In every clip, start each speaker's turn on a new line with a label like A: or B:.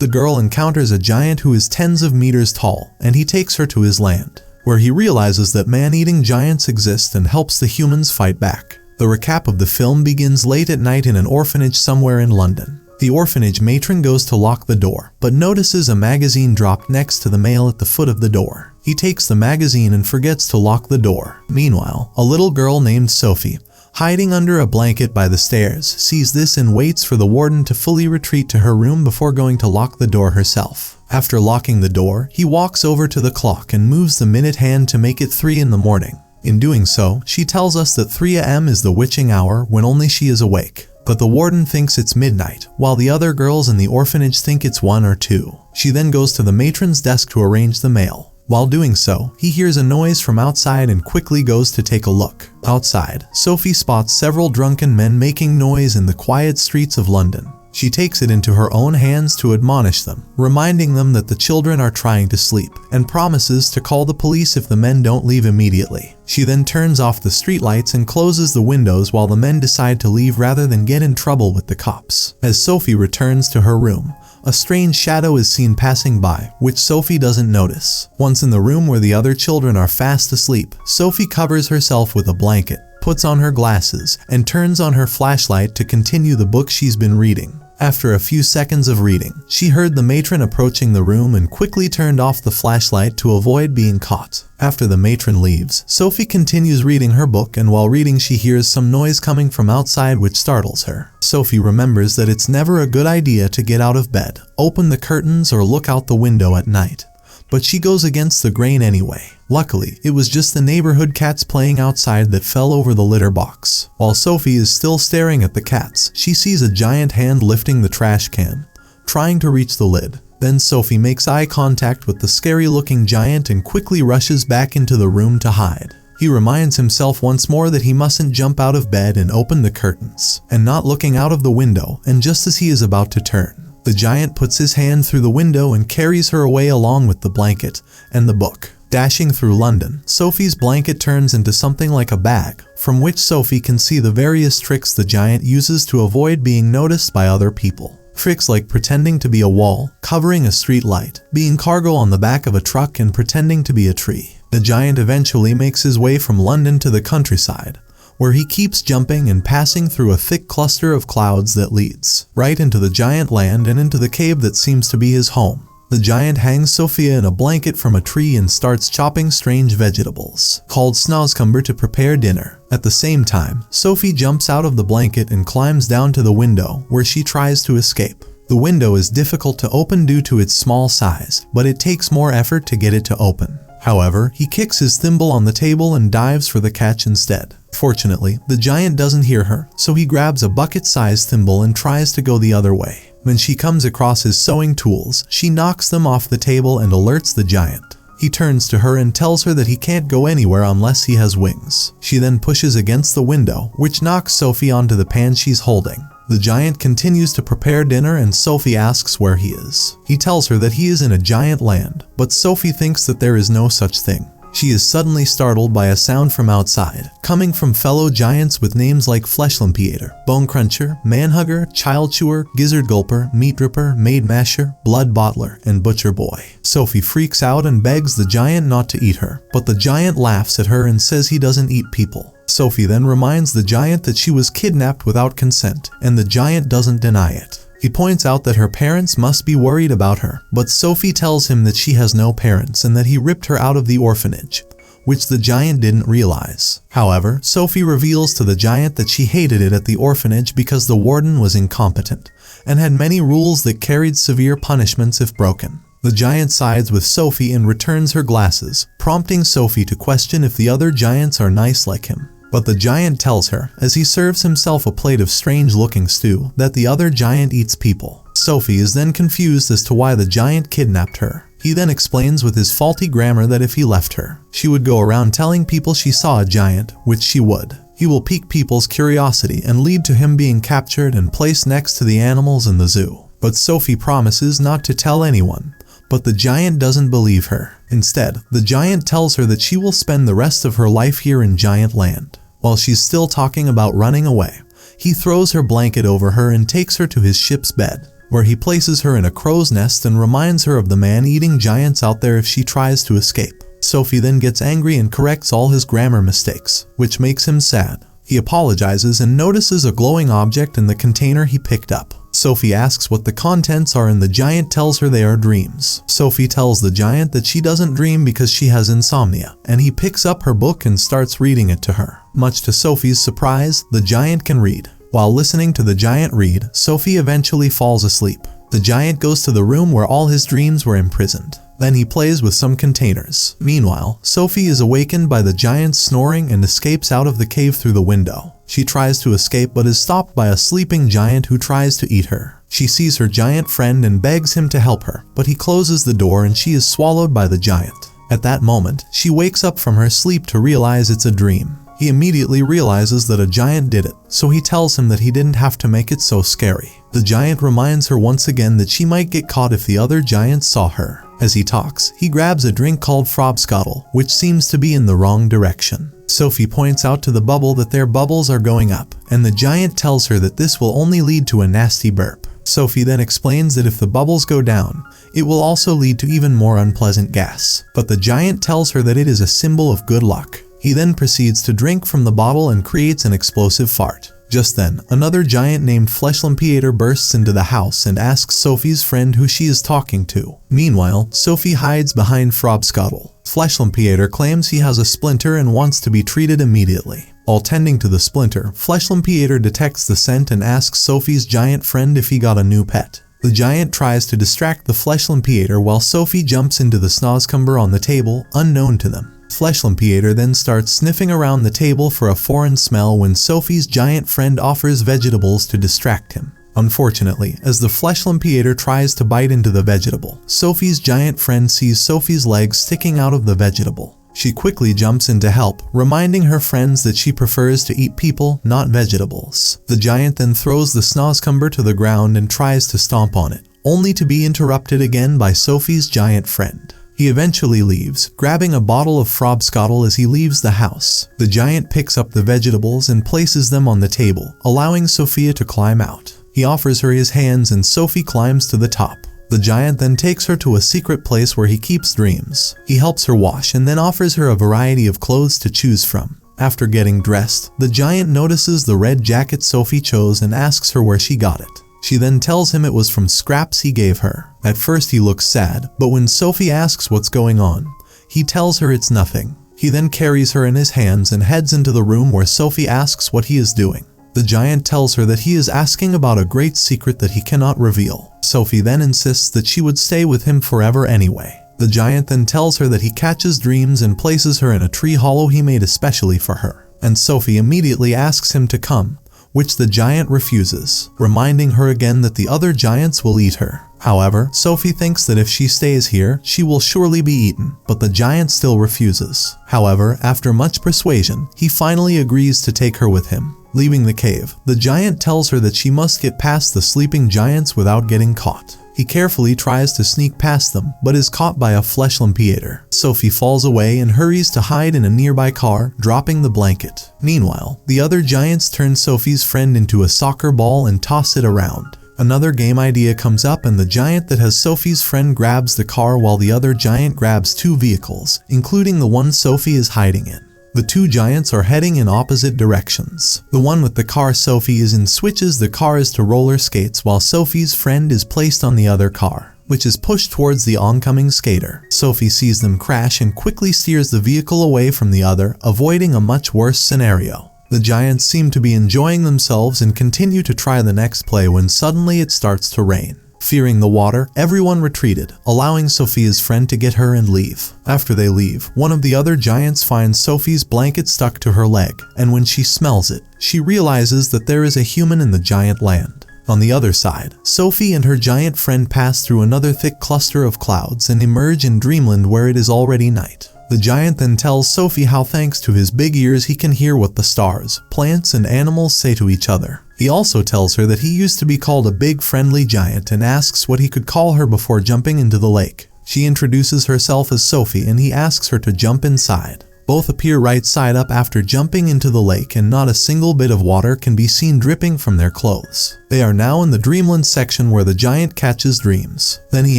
A: the girl encounters a giant who is tens of meters tall, and he takes her to his land, where he realizes that man-eating giants exist and helps the humans fight back. The recap of the film begins late at night in an orphanage somewhere in London. The orphanage matron goes to lock the door, but notices a magazine dropped next to the mail at the foot of the door. He takes the magazine and forgets to lock the door. Meanwhile, a little girl named Sophie, hiding under a blanket by the stairs, sees this and waits for the warden to fully retreat to her room before going to lock the door herself. After locking the door, he walks over to the clock and moves the minute hand to make it 3 in the morning. In doing so, she tells us that 3 a.m. is the witching hour when only she is awake. But the warden thinks it's midnight, while the other girls in the orphanage think it's 1 or 2. She then goes to the matron's desk to arrange the mail. While doing so, he hears a noise from outside and quickly goes to take a look. Outside, Sophie spots several drunken men making noise in the quiet streets of London. She takes it into her own hands to admonish them, reminding them that the children are trying to sleep, and promises to call the police if the men don't leave immediately. She then turns off the streetlights and closes the windows while the men decide to leave rather than get in trouble with the cops. As Sophie returns to her room, a strange shadow is seen passing by, which Sophie doesn't notice. Once in the room where the other children are fast asleep, Sophie covers herself with a blanket, puts on her glasses, and turns on her flashlight to continue the book she's been reading. After a few seconds of reading, she heard the matron approaching the room and quickly turned off the flashlight to avoid being caught. After the matron leaves, Sophie continues reading her book, and while reading she hears some noise coming from outside which startles her. Sophie remembers that it's never a good idea to get out of bed, open the curtains, or look out the window at night. But she goes against the grain anyway. Luckily, it was just the neighborhood cats playing outside that fell over the litter box. While Sophie is still staring at the cats, she sees a giant hand lifting the trash can, trying to reach the lid. Then Sophie makes eye contact with the scary-looking giant and quickly rushes back into the room to hide. He reminds himself once more that he mustn't jump out of bed and open the curtains, and not looking out of the window, and just as he is about to turn, the giant puts his hand through the window and carries her away along with the blanket and the book. Dashing through London, Sophie's blanket turns into something like a bag, from which Sophie can see the various tricks the giant uses to avoid being noticed by other people. Tricks like pretending to be a wall, covering a street light, being cargo on the back of a truck, and pretending to be a tree. The giant eventually makes his way from London to the countryside, where he keeps jumping and passing through a thick cluster of clouds that leads right into the giant land and into the cave that seems to be his home. The giant hangs Sophia in a blanket from a tree and starts chopping strange vegetables, called snoscumber, to prepare dinner. At the same time, Sophie jumps out of the blanket and climbs down to the window, where she tries to escape. The window is difficult to open due to its small size, but it takes more effort to get it to open. However, he kicks his thimble on the table and dives for the catch instead. Fortunately, the giant doesn't hear her, so he grabs a bucket-sized thimble and tries to go the other way. When she comes across his sewing tools, she knocks them off the table and alerts the giant. He turns to her and tells her that he can't go anywhere unless he has wings. She then pushes against the window, which knocks Sophie onto the pan she's holding. The giant continues to prepare dinner and Sophie asks where he is. He tells her that he is in a giant land, but Sophie thinks that there is no such thing. She is suddenly startled by a sound from outside, coming from fellow giants with names like Fleshlampiator, Bone Cruncher, Manhugger, Child Chewer, Gizzard Gulper, Meat Ripper, Maid Masher, Blood Bottler, and Butcher Boy. Sophie freaks out and begs the giant not to eat her, but the giant laughs at her and says he doesn't eat people. Sophie then reminds the giant that she was kidnapped without consent, and the giant doesn't deny it. He points out that her parents must be worried about her, but Sophie tells him that she has no parents and that he ripped her out of the orphanage, which the giant didn't realize. However, Sophie reveals to the giant that she hated it at the orphanage because the warden was incompetent and had many rules that carried severe punishments if broken. The giant sides with Sophie and returns her glasses, prompting Sophie to question if the other giants are nice like him. But the giant tells her, as he serves himself a plate of strange-looking stew, that the other giant eats people. Sophie is then confused as to why the giant kidnapped her. He then explains with his faulty grammar that if he left her, she would go around telling people she saw a giant, which she would. He will pique people's curiosity and lead to him being captured and placed next to the animals in the zoo. But Sophie promises not to tell anyone. But the giant doesn't believe her. Instead, the giant tells her that she will spend the rest of her life here in Giant Land. While she's still talking about running away, he throws her blanket over her and takes her to his ship's bed. where he places her in a crow's nest and reminds her of the man-eating giants out there if she tries to escape. Sophie then gets angry and corrects all his grammar mistakes, which makes him sad. He apologizes and notices a glowing object in the container he picked up. Sophie asks what the contents are and the giant tells her they are dreams. Sophie tells the giant that she doesn't dream because she has insomnia, and he picks up her book and starts reading it to her. Much to Sophie's surprise, the giant can read. While listening to the giant read, Sophie eventually falls asleep. The giant goes to the room where all his dreams were imprisoned. Then he plays with some containers. Meanwhile, Sophie is awakened by the giant snoring and escapes out of the cave through the window. She tries to escape but is stopped by a sleeping giant who tries to eat her. She sees her giant friend and begs him to help her, but he closes the door and she is swallowed by the giant. At that moment, she wakes up from her sleep to realize it's a dream. He immediately realizes that a giant did it, so he tells him that he didn't have to make it so scary. The giant reminds her once again that she might get caught if the other giants saw her. As he talks, he grabs a drink called frobscottle, which seems to be in the wrong direction. Sophie points out to the bubble that their bubbles are going up, and the giant tells her that this will only lead to a nasty burp. Sophie then explains that if the bubbles go down, it will also lead to even more unpleasant gas. But the giant tells her that it is a symbol of good luck. He then proceeds to drink from the bottle and creates an explosive fart. Just then, another giant named Fleshlampiator bursts into the house and asks Sophie's friend who she is talking to. Meanwhile, Sophie hides behind Frobscottle. Fleshlampiator claims he has a splinter and wants to be treated immediately. While tending to the splinter, Fleshlampiator detects the scent and asks Sophie's giant friend if he got a new pet. The giant tries to distract the Fleshlampiator while Sophie jumps into the snozzcumber on the table, unknown to them. Fleshlampiator then starts sniffing around the table for a foreign smell when Sophie's giant friend offers vegetables to distract him. Unfortunately, as the Fleshlampiator tries to bite into the vegetable, Sophie's giant friend sees Sophie's legs sticking out of the vegetable. She quickly jumps in to help, reminding her friends that she prefers to eat people, not vegetables. The giant then throws the snozzcumber to the ground and tries to stomp on it, only to be interrupted again by Sophie's giant friend. He eventually leaves, grabbing a bottle of frobscottle as he leaves the house. The giant picks up the vegetables and places them on the table, allowing Sophia to climb out. He offers her his hands and Sophie climbs to the top. The giant then takes her to a secret place where he keeps dreams. He helps her wash and then offers her a variety of clothes to choose from. After getting dressed, the giant notices the red jacket Sophie chose and asks her where she got it. She then tells him it was from scraps he gave her. At first he looks sad, but when Sophie asks what's going on, he tells her it's nothing. He then carries her in his hands and heads into the room where Sophie asks what he is doing. The giant tells her that he is asking about a great secret that he cannot reveal. Sophie then insists that she would stay with him forever anyway. The giant then tells her that he catches dreams and places her in a tree hollow he made especially for her. And Sophie immediately asks him to come, which the giant refuses, reminding her again that the other giants will eat her. However, Sophie thinks that if she stays here, she will surely be eaten, but the giant still refuses. However, after much persuasion, he finally agrees to take her with him. Leaving the cave, the giant tells her that she must get past the sleeping giants without getting caught. He carefully tries to sneak past them, but is caught by a Fleshlampiator. Sophie falls away and hurries to hide in a nearby car, dropping the blanket. Meanwhile, the other giants turn Sophie's friend into a soccer ball and toss it around. Another game idea comes up and the giant that has Sophie's friend grabs the car while the other giant grabs two vehicles, including the one Sophie is hiding in. The two giants are heading in opposite directions. The one with the car Sophie is in switches the cars to roller skates while Sophie's friend is placed on the other car, which is pushed towards the oncoming skater. Sophie sees them crash and quickly steers the vehicle away from the other, avoiding a much worse scenario. The giants seem to be enjoying themselves and continue to try the next play when suddenly it starts to rain. Fearing the water, everyone retreated, allowing Sophia's friend to get her and leave. After they leave, one of the other giants finds Sophie's blanket stuck to her leg, and when she smells it, she realizes that there is a human in the giant land. On the other side, Sophie and her giant friend pass through another thick cluster of clouds and emerge in Dreamland where it is already night. The giant then tells Sophie how thanks to his big ears he can hear what the stars, plants, and animals say to each other. He also tells her that he used to be called a big friendly giant and asks what he could call her before jumping into the lake. She introduces herself as Sophie and he asks her to jump inside. Both appear right side up after jumping into the lake, and not a single bit of water can be seen dripping from their clothes. They are now in the dreamland section where the giant catches dreams. Then he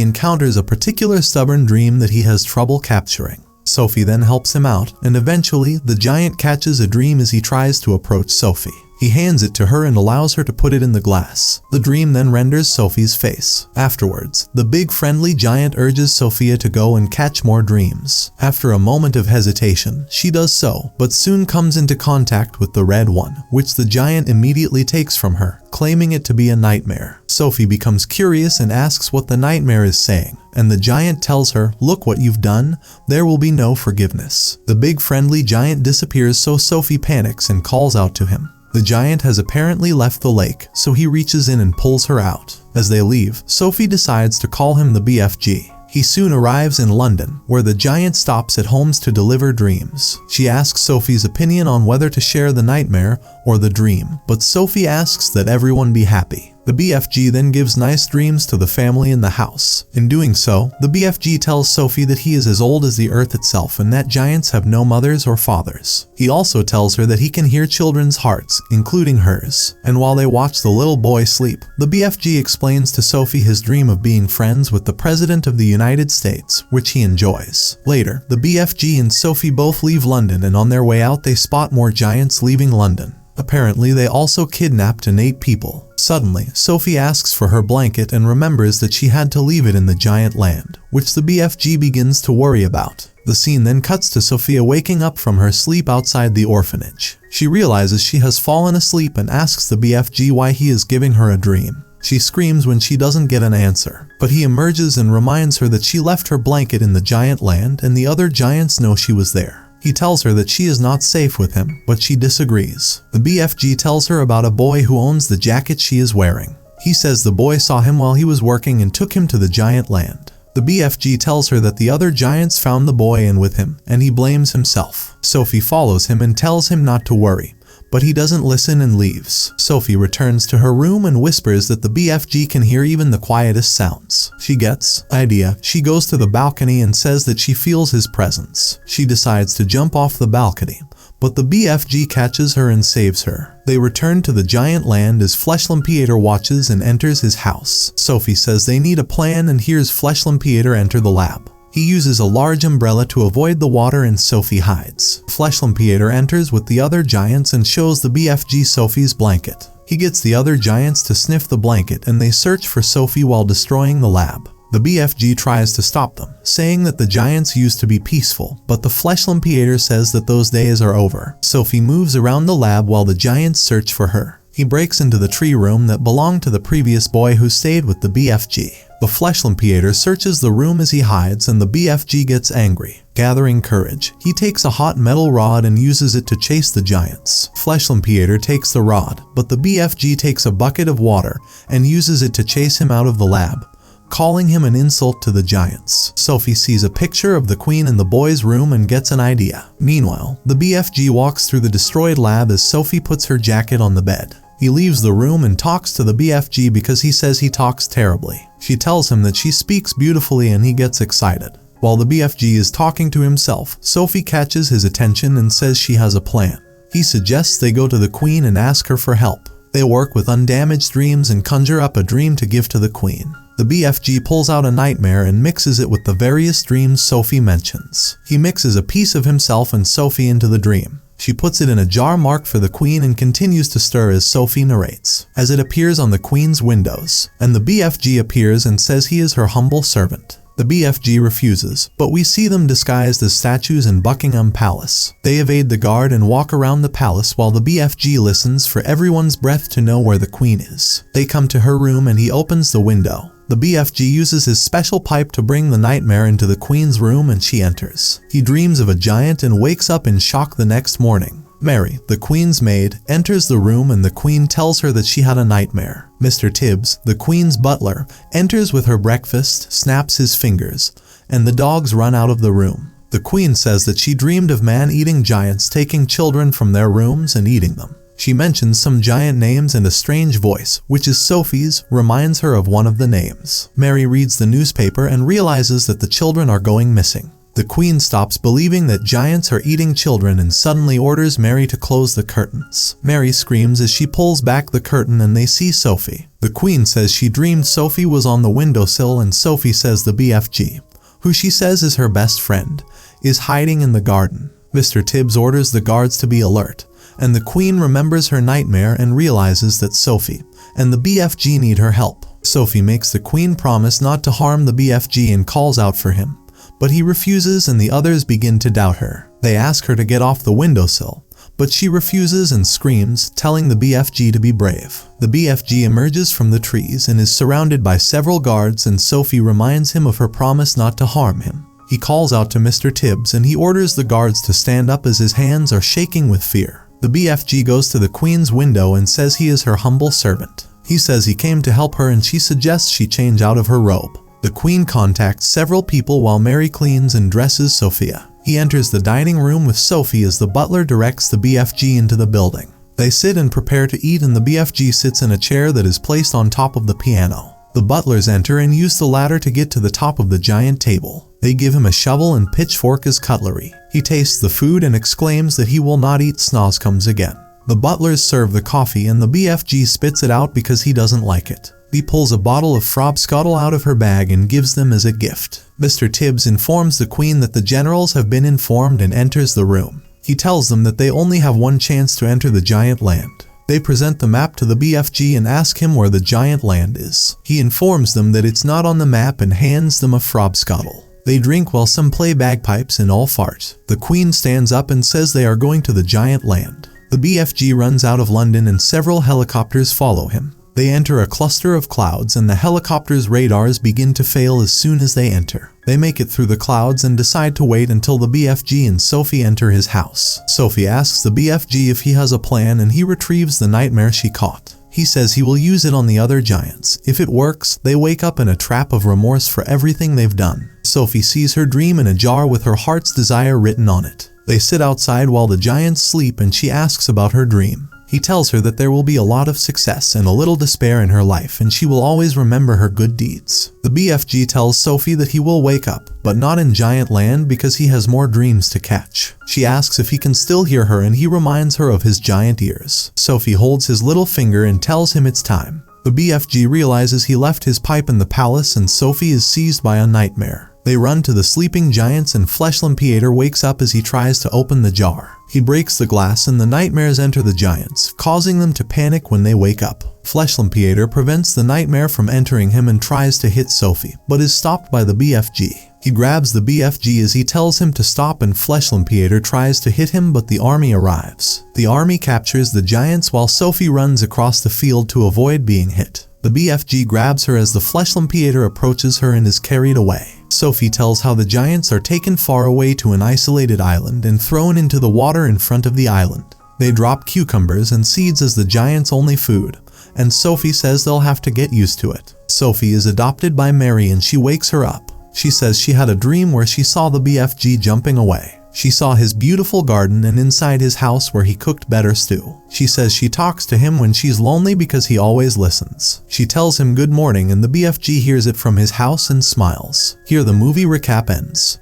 A: encounters a particular stubborn dream that he has trouble capturing. Sophie then helps him out, and eventually the giant catches a dream as he tries to approach Sophie. He hands it to her and allows her to put it in the glass. The dream then renders Sophie's face. Afterwards, the big friendly giant urges Sophia to go and catch more dreams. After a moment of hesitation, she does so, but soon comes into contact with the red one, which the giant immediately takes from her, claiming it to be a nightmare. Sophie becomes curious and asks what the nightmare is saying, and the giant tells her, "Look what you've done, there will be no forgiveness." The big friendly giant disappears, so Sophie panics and calls out to him. The giant has apparently left the lake, so he reaches in and pulls her out. As they leave, Sophie decides to call him the BFG. He soon arrives in London, where the giant stops at homes to deliver dreams. She asks Sophie's opinion on whether to share the nightmare or the dream, but Sophie asks that everyone be happy. The BFG then gives nice dreams to the family in the house. In doing so, the BFG tells Sophie that he is as old as the earth itself and that giants have no mothers or fathers. He also tells her that he can hear children's hearts, including hers. And while they watch the little boy sleep, the BFG explains to Sophie his dream of being friends with the President of the United States, which he enjoys. Later, the BFG and Sophie both leave London, and on their way out they spot more giants leaving London. Apparently, they also kidnapped and ate people. Suddenly, Sophie asks for her blanket and remembers that she had to leave it in the giant land, which the BFG begins to worry about. The scene then cuts to Sophia waking up from her sleep outside the orphanage. She realizes she has fallen asleep and asks the BFG why he is giving her a dream. She screams when she doesn't get an answer, but he emerges and reminds her that she left her blanket in the giant land and the other giants know she was there. He tells her that she is not safe with him, but she disagrees. The BFG tells her about a boy who owns the jacket she is wearing. He says the boy saw him while he was working and took him to the giant land. The BFG tells her that the other giants found the boy in with him, and he blames himself. Sophie follows him and tells him not to worry, but he doesn't listen and leaves. Sophie returns to her room and whispers that the BFG can hear even the quietest sounds. She gets idea. She goes to the balcony and says that she feels his presence. She decides to jump off the balcony, but the BFG catches her and saves her. They return to the giant land as Fleshlampiator watches and enters his house. Sophie says they need a plan and hears Fleshlampiator enter the lab. He uses a large umbrella to avoid the water and Sophie hides. Fleshlampiator enters with the other giants and shows the BFG Sophie's blanket. He gets the other giants to sniff the blanket and they search for Sophie while destroying the lab. The BFG tries to stop them, saying that the giants used to be peaceful, but the Fleshlampiator says that those days are over. Sophie moves around the lab while the giants search for her. He breaks into the tree room that belonged to the previous boy who stayed with the BFG. The Fleshlampiator searches the room as he hides and the BFG gets angry. Gathering courage, he takes a hot metal rod and uses it to chase the giants. Fleshlampiator takes the rod, but the BFG takes a bucket of water and uses it to chase him out of the lab, calling him an insult to the giants. Sophie sees a picture of the queen in the boy's room and gets an idea. Meanwhile, the BFG walks through the destroyed lab as Sophie puts her jacket on the bed. He leaves the room and talks to the BFG because he says he talks terribly. She tells him that she speaks beautifully and he gets excited. While the BFG is talking to himself, Sophie catches his attention and says she has a plan. He suggests they go to the queen and ask her for help. They work with undamaged dreams and conjure up a dream to give to the queen. The BFG pulls out a nightmare and mixes it with the various dreams Sophie mentions. He mixes a piece of himself and Sophie into the dream. She puts it in a jar marked for the queen and continues to stir as Sophie narrates, as it appears on the queen's windows, and the BFG appears and says he is her humble servant. The BFG refuses, but we see them disguised as statues in Buckingham Palace. They evade the guard and walk around the palace while the BFG listens for everyone's breath to know where the queen is. They come to her room and he opens the window. The BFG uses his special pipe to bring the nightmare into the queen's room and she enters. He dreams of a giant and wakes up in shock the next morning. Mary, the queen's maid, enters the room and the queen tells her that she had a nightmare. Mr. Tibbs, the queen's butler, enters with her breakfast, snaps his fingers, and the dogs run out of the room. The queen says that she dreamed of man-eating giants taking children from their rooms and eating them. She mentions some giant names and a strange voice, which is Sophie's, reminds her of one of the names. Mary reads the newspaper and realizes that the children are going missing. The queen stops believing that giants are eating children and suddenly orders Mary to close the curtains. Mary screams as she pulls back the curtain and they see Sophie. The queen says she dreamed Sophie was on the windowsill, and Sophie says the BFG, who she says is her best friend, is hiding in the garden. Mr. Tibbs orders the guards to be alert, and the queen remembers her nightmare and realizes that Sophie and the BFG need her help. Sophie makes the queen promise not to harm the BFG and calls out for him, but he refuses and the others begin to doubt her. They ask her to get off the windowsill, but she refuses and screams, telling the BFG to be brave. The BFG emerges from the trees and is surrounded by several guards, and Sophie reminds him of her promise not to harm him. He calls out to Mr. Tibbs and he orders the guards to stand up as his hands are shaking with fear. The BFG goes to the queen's window and says he is her humble servant. He says he came to help her and she suggests she change out of her robe. The queen contacts several people while Mary cleans and dresses Sophia. He enters the dining room with Sophie as the butler directs the BFG into the building. They sit and prepare to eat, and the BFG sits in a chair that is placed on top of the piano. The butlers enter and use the ladder to get to the top of the giant table. They give him a shovel and pitchfork as cutlery. He tastes the food and exclaims that he will not eat snozzcombs again. The butlers serve the coffee and the BFG spits it out because he doesn't like it. He pulls a bottle of frobscottle out of her bag and gives them as a gift. Mr. Tibbs informs the queen that the generals have been informed and enters the room. He tells them that they only have one chance to enter the giant land. They present the map to the BFG and ask him where the giant land is. He informs them that it's not on the map and hands them a frobscottle. They drink while some play bagpipes and all fart. The queen stands up and says they are going to the giant land. The BFG runs out of London and several helicopters follow him. They enter a cluster of clouds and the helicopter's radars begin to fail as soon as they enter. They make it through the clouds and decide to wait until the BFG and Sophie enter his house. Sophie asks the BFG if he has a plan and he retrieves the nightmare she caught. He says he will use it on the other giants. If it works, they wake up in a trap of remorse for everything they've done. Sophie sees her dream in a jar with her heart's desire written on it. They sit outside while the giants sleep and she asks about her dream. He tells her that there will be a lot of success and a little despair in her life and she will always remember her good deeds. The BFG tells Sophie that he will wake up, but not in giant land because he has more dreams to catch. She asks if he can still hear her and he reminds her of his giant ears. Sophie holds his little finger and tells him it's time. The BFG realizes he left his pipe in the palace and Sophie is seized by a nightmare. They run to the sleeping giants and Fleshlampiator wakes up as he tries to open the jar. He breaks the glass and the nightmares enter the giants, causing them to panic when they wake up. Fleshlampiator prevents the nightmare from entering him and tries to hit Sophie, but is stopped by the BFG. He grabs the BFG as he tells him to stop and Fleshlampiator tries to hit him, but the army arrives. The army captures the giants while Sophie runs across the field to avoid being hit. The BFG grabs her as the Fleshlampiator approaches her and is carried away. Sophie tells how the giants are taken far away to an isolated island and thrown into the water in front of the island. They drop cucumbers and seeds as the giants' only food, and Sophie says they'll have to get used to it. Sophie is adopted by Mary and she wakes her up. She says she had a dream where she saw the BFG jumping away. She saw his beautiful garden and inside his house where he cooked better stew. She says she talks to him when she's lonely because he always listens. She tells him good morning and the BFG hears it from his house and smiles. Here the movie recap ends.